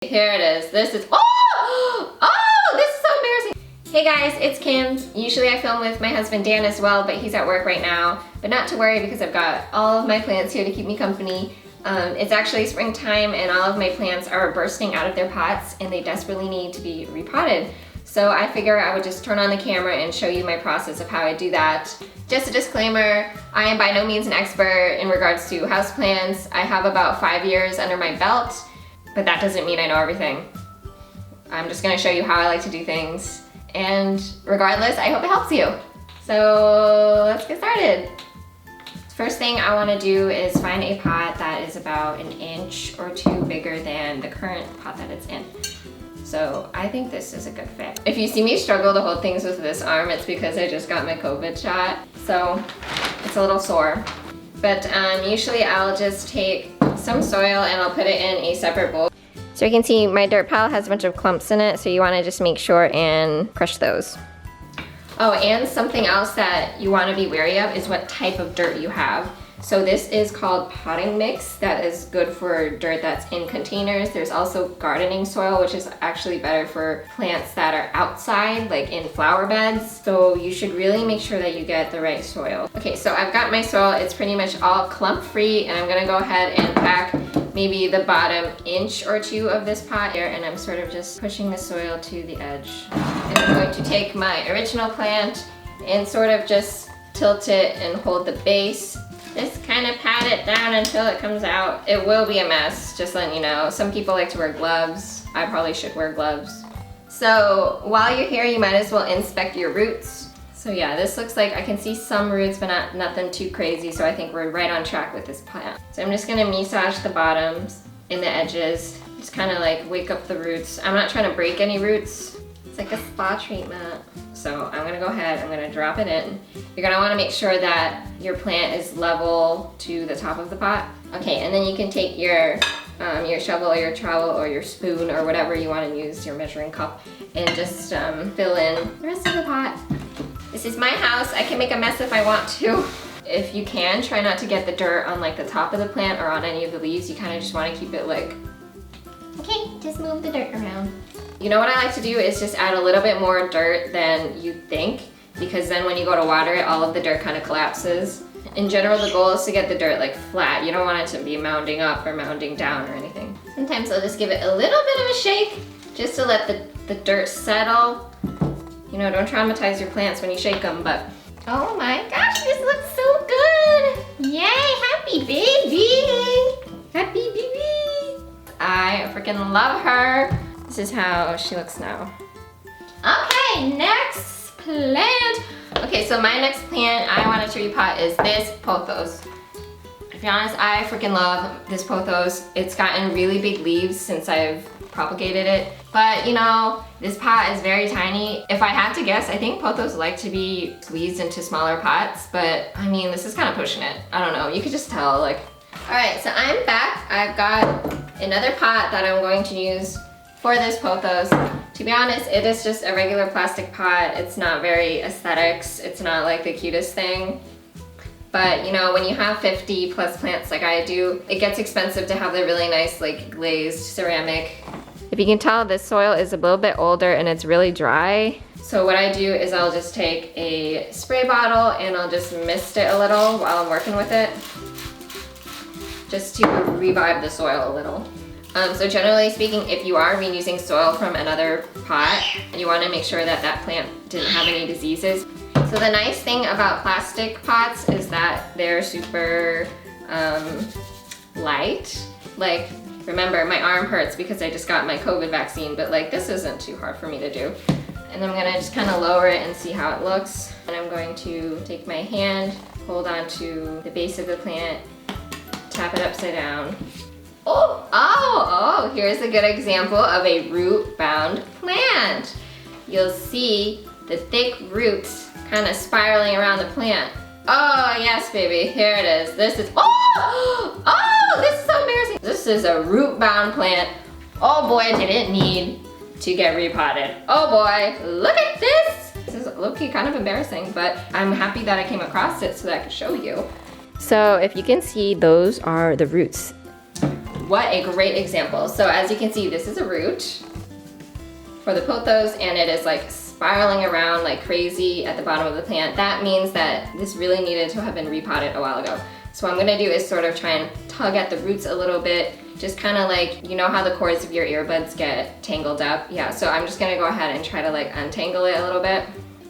Here it is. This is, oh, this is so embarrassing. Hey guys, it's Kim. Usually I film with my husband Dan as well, but he's at work right now. But not to worry because I've got all of my plants here to keep me company. It's actually springtime and all of my plants are bursting out of their pots and they desperately need to be repotted. So I figure I would just turn on the camera and show you my process of how I do that. Just a disclaimer, I am by no means an expert in regards to houseplants. I have about 5 years under my belt, but that doesn't mean I know everything. I'm just gonna show you how I like to do things. And regardless, I hope it helps you. So let's get started. First thing I wanna do is find a pot that is about 1 inch or 2 bigger than the current pot that it's in. So I think this is a good fit. If you see me struggle to hold things with this arm, it's because I just got my COVID shot. So it's a little sore. But usually I'll just take some soil and I'll put it in a separate bowl. So you can see my dirt pile has a bunch of clumps in it, so you wanna just make sure and crush those. Oh, and something else that you wanna be wary of is what type of dirt you have. So this is called potting mix. That is good for dirt that's in containers. There's also gardening soil, which is actually better for plants that are outside, like in flower beds. So you should really make sure that you get the right soil. Okay, so I've got my soil. It's pretty much all clump free, and I'm gonna go ahead and pack maybe the bottom 1 inch or 2 of this pot here, and I'm sort of just pushing the soil to the edge. And I'm going to take my original plant and sort of just tilt it and hold the base. Just kind of pat it down until it comes out. It will be a mess, just letting you know. Some people like to wear gloves. I probably should wear gloves. So while you're here, you might as well inspect your roots. So yeah, this looks like I can see some roots, but nothing too crazy. So I think we're right on track with this plant. So I'm just gonna massage the bottoms and the edges. Just kind of like wake up the roots. I'm not trying to break any roots. It's like a spa treatment. So I'm gonna go ahead, I'm gonna drop it in. You're gonna wanna make sure that your plant is level to the top of the pot. Okay, and then you can take your shovel or your trowel or your spoon or whatever you wanna use, your measuring cup, and just fill in the rest of the pot. This is my house. I can make a mess if I want to. If you can, try not to get the dirt on like the top of the plant or on any of the leaves. You kinda just wanna keep it like, okay, just move the dirt around. You know what I like to do is just add a little bit more dirt than you think, because then when you go to water it, all of the dirt kind of collapses. In general, the goal is to get the dirt like flat. You don't want it to be mounding up or mounding down or anything. Sometimes I'll just give it a little bit of a shake just to let the dirt settle. You know, don't traumatize your plants when you shake them, but oh my gosh, this looks so good. Yay, happy baby. Happy baby. I freaking love her. This is how she looks now. Okay, next plant. Okay, so my next plant I wanted to repot is this pothos. To be honest, I freaking love this pothos. It's gotten really big leaves since I've propagated it. But you know, this pot is very tiny. If I had to guess, I think pothos like to be squeezed into smaller pots, but I mean, this is kind of pushing it. I don't know, you could just tell, like. All right, so I'm back. I've got another pot that I'm going to use for this pothos. To be honest, it is just a regular plastic pot. It's not very aesthetics. It's not like the cutest thing. But you know, when you have 50 plus plants like I do, it gets expensive to have the really nice like glazed ceramic. If you can tell, this soil is a little bit older and it's really dry. So what I do is I'll just take a spray bottle and I'll just mist it a little while I'm working with it, just to revive the soil a little. So generally speaking, if you are reusing soil from another pot, you want to make sure that that plant didn't have any diseases. So the nice thing about plastic pots is that they're super light. Like, remember, my arm hurts because I just got my COVID vaccine, but like this isn't too hard for me to do. And I'm gonna just kind of lower it and see how it looks. And I'm going to take my hand, hold on to the base of the plant, tap it upside down. Oh, here's a good example of a root-bound plant. You'll see the thick roots kind of spiraling around the plant. Oh, yes, baby, here it is. This is, this is so embarrassing. This is a root-bound plant. Oh boy, did it need to get repotted. Oh boy, look at this. This is low-key kind of embarrassing, but I'm happy that I came across it so that I could show you. So if you can see, those are the roots. what a great example. So as you can see, this is a root for the pothos, and it is like spiraling around like crazy at the bottom of the plant. That means that this really needed to have been repotted a while ago. So what I'm gonna do is sort of try and tug at the roots a little bit, just kind of like, you know how the cords of your earbuds get tangled up? Yeah, so I'm just gonna go ahead and try to like untangle it a little bit.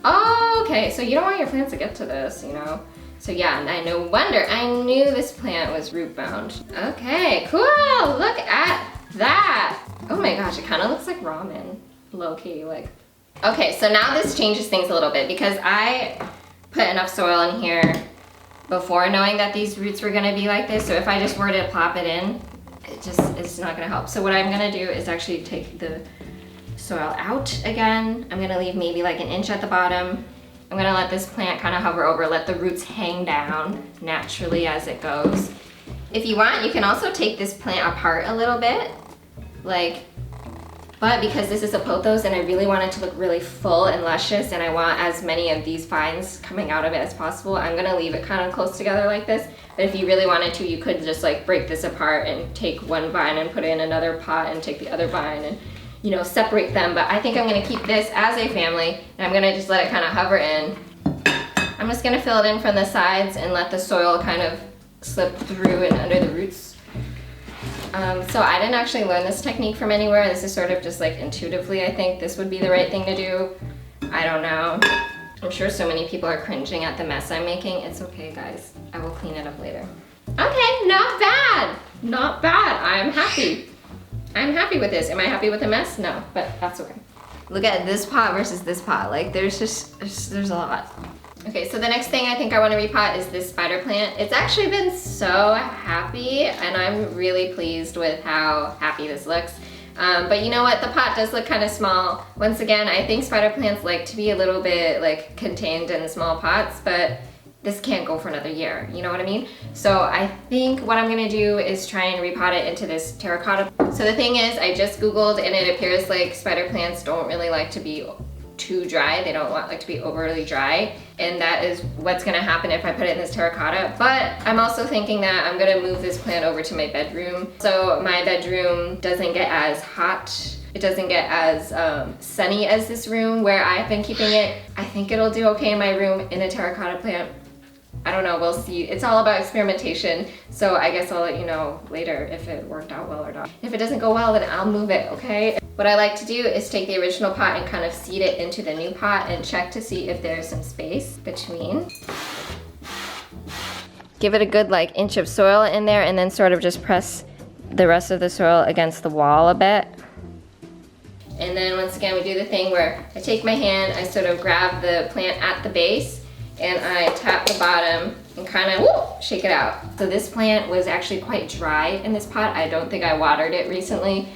Oh, okay, so you don't want your plants to get to this, you know? So yeah, and no wonder, I knew this plant was root bound. Okay, cool, look at that. Oh my gosh, it kind of looks like ramen, low-key, like. Okay, so now this changes things a little bit because I put enough soil in here before knowing that these roots were gonna be like this. So if I just were to plop it in, it's not gonna help. So what I'm gonna do is actually take the soil out again. I'm gonna leave maybe like an inch at the bottom. I'm gonna let this plant kind of hover over, let the roots hang down naturally as it goes. If you want, you can also take this plant apart a little bit, but because this is a pothos and I really want it to look really full and luscious and I want as many of these vines coming out of it as possible, I'm gonna leave it kind of close together like this. But if you really wanted to, you could just like break this apart and take one vine and put it in another pot and take the other vine and, you know, separate them. But I think I'm gonna keep this as a family and I'm gonna just let it kind of hover in. I'm just gonna fill it in from the sides and let the soil kind of slip through and under the roots. So I didn't actually learn this technique from anywhere. This is sort of just like intuitively, I think this would be the right thing to do. I don't know. I'm sure so many people are cringing at the mess I'm making. It's okay, guys. I will clean it up later. Okay, not bad. Not bad. I'm happy. I'm happy with this. Am I happy with the mess? No, but that's okay. Look at this pot versus this pot. Like there's a lot. Okay, so the next thing I think I want to repot is this spider plant. It's actually been so happy and I'm really pleased with how happy this looks. But you know what, the pot does look kind of small. Once again, I think spider plants like to be a little bit like contained in small pots, but this can't go for another year, you know what I mean? So I think what I'm gonna do is try and repot it into this terracotta. So the thing is, I just Googled and it appears like spider plants don't really like to be too dry. They don't like to be overly dry. And that is what's gonna happen if I put it in this terracotta. But I'm also thinking that I'm gonna move this plant over to my bedroom. So my bedroom doesn't get as hot. It doesn't get as sunny as this room where I've been keeping it. I think it'll do okay in my room in a terracotta plant. I don't know, we'll see. It's all about experimentation. So I guess I'll let you know later if it worked out well or not. If it doesn't go well, then I'll move it, okay? What I like to do is take the original pot and kind of seed it into the new pot and check to see if there's some space between. Give it a good like inch of soil in there and then sort of just press the rest of the soil against the wall a bit. And then once again, we do the thing where I take my hand, I sort of grab the plant at the base and I tap the bottom and kind of shake it out. So this plant was actually quite dry in this pot. I don't think I watered it recently.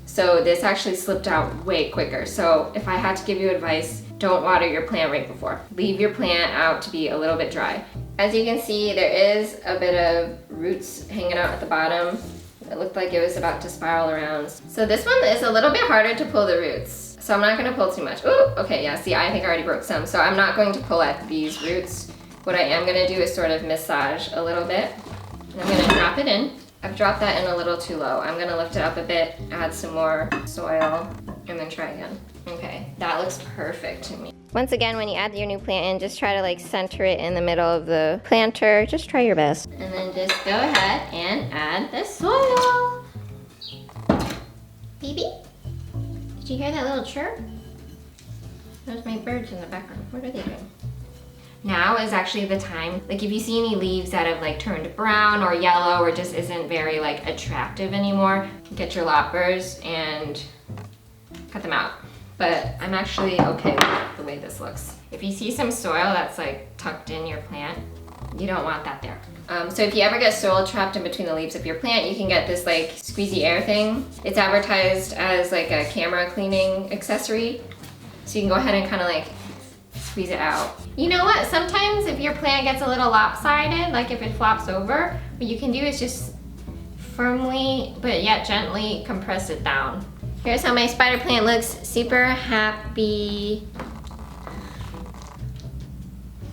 So this actually slipped out way quicker. So if I had to give you advice, don't water your plant right before. Leave your plant out to be a little bit dry. As you can see, there is a bit of roots hanging out at the bottom. It looked like it was about to spiral around. So this one is a little bit harder to pull the roots. So I'm not gonna pull too much. Ooh, okay, yeah, see, I think I already broke some. So I'm not going to pull at these roots. What I am gonna do is sort of massage a little bit. And I'm gonna drop it in. I've dropped that in a little too low. I'm gonna lift it up a bit, add some more soil, and then try again. Okay, that looks perfect to me. Once again, when you add your new plant in, just try to like center it in the middle of the planter. Just try your best. And then just go ahead and add the soil. Baby, did you hear that little chirp? There's my birds in the background. What are they doing? Now is actually the time, like if you see any leaves that have like turned brown or yellow or just isn't very like attractive anymore, get your loppers and cut them out. But I'm actually okay with the way this looks. If you see some soil that's like tucked in your plant, you don't want that there. So if you ever get soil trapped in between the leaves of your plant, you can get this like squeezy air thing. It's advertised as like a camera cleaning accessory. So you can go ahead and kind of like squeeze it out. You know what? Sometimes if your plant gets a little lopsided, like if it flops over, what you can do is just firmly, but yet gently compress it down. Here's how my spider plant looks. Super happy.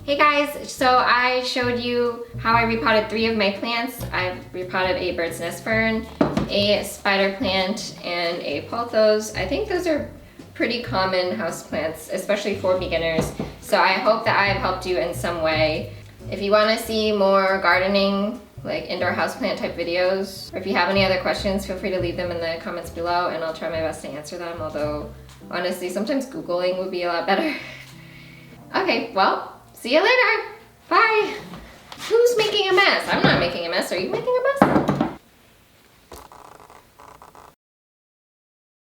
Hey guys, so I showed you how I repotted 3 of my plants. I've repotted a bird's nest fern, a spider plant, and a pothos. I think those are pretty common house plants, especially for beginners. So I hope that I've helped you in some way. If you want to see more gardening, like indoor houseplant type videos, or if you have any other questions, feel free to leave them in the comments below and I'll try my best to answer them, although honestly sometimes Googling would be a lot better. Okay, well, see you later!